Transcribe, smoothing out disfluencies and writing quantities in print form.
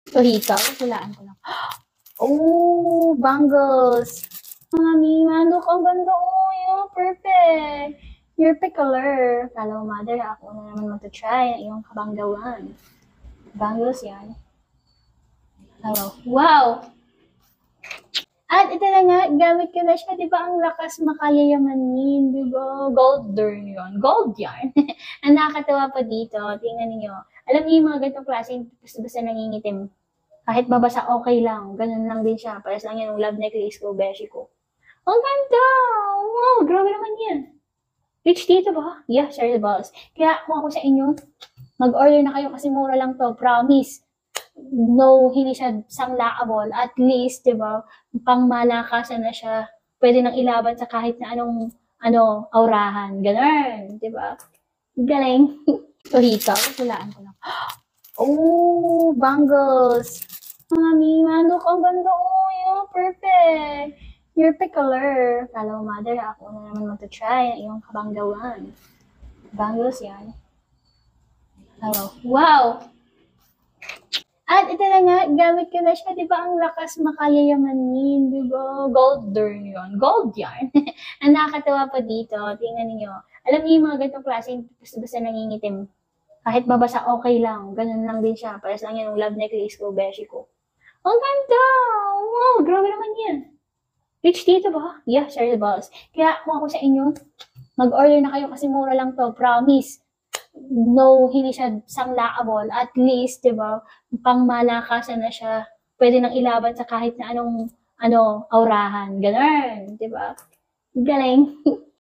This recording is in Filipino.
So, hikaw, hulaan ko lang. Oh, bangles. Mami, look, ang ganda. Oh, yun, perfect. Your pick color. Kala mo, mother, ako na naman mag-try ang iyong kabanggawan. Bangles yan. Hello. Wow! At ito na nga, gamit ko na siya, di ba? Ang lakas makayayamanin, di ba? Gold yun. Gold yan. Ang nakakatawa pa dito, tingnan niyo. Alam niyo yung mga ganitong klase, basta nangingitim. Kahit mabasa, okay lang. Ganun lang din siya. Pares lang yan yung love necklace ko, beshi ko. Ang ganda! Wow, grabe naman yan. Rich dito ba? Yeah, share the balls. Kaya kung ako sa inyo, mag-order na kayo kasi mura lang to. Promise. No, hindi siya sanglaabol. At least, di ba, pang malakasan na siya. Pwede nang ilaban sa kahit na anong aurahan. Ganun, di ba? Galing. So, hikaw, hulaan ko lang. Oh, bangles. Mami, look, ang ganda. Oh, yun, perfect. Your pick color. Kala mo, mother, ako na naman mag-try ang iyong kabanggawan. Bangles yan. Hello. Wow! At ito na nga, gamit ko na siya, di ba? Ang lakas makayayamanin, di ba? Gold yun. Gold yan. Ang nakakatawa pa dito, tingnan niyo. Alam niyo yung mga ganitong klase, basta nangingitim. Kahit mabasa, okay lang. Ganun lang din siya. Pares lang yan yung love necklace ko, beshi ko. Ang ganda! Wow, grabe naman yan. Rich dito ba? Yeah, share the balls. Kaya kung ako sa inyo, mag-order na kayo kasi mura lang to. Promise. No, hindi siya sanglaabol. At least, di ba, pang malakasan na siya. Pwede nang ilaban sa kahit na anong aurahan. Ganun, di ba? Galing.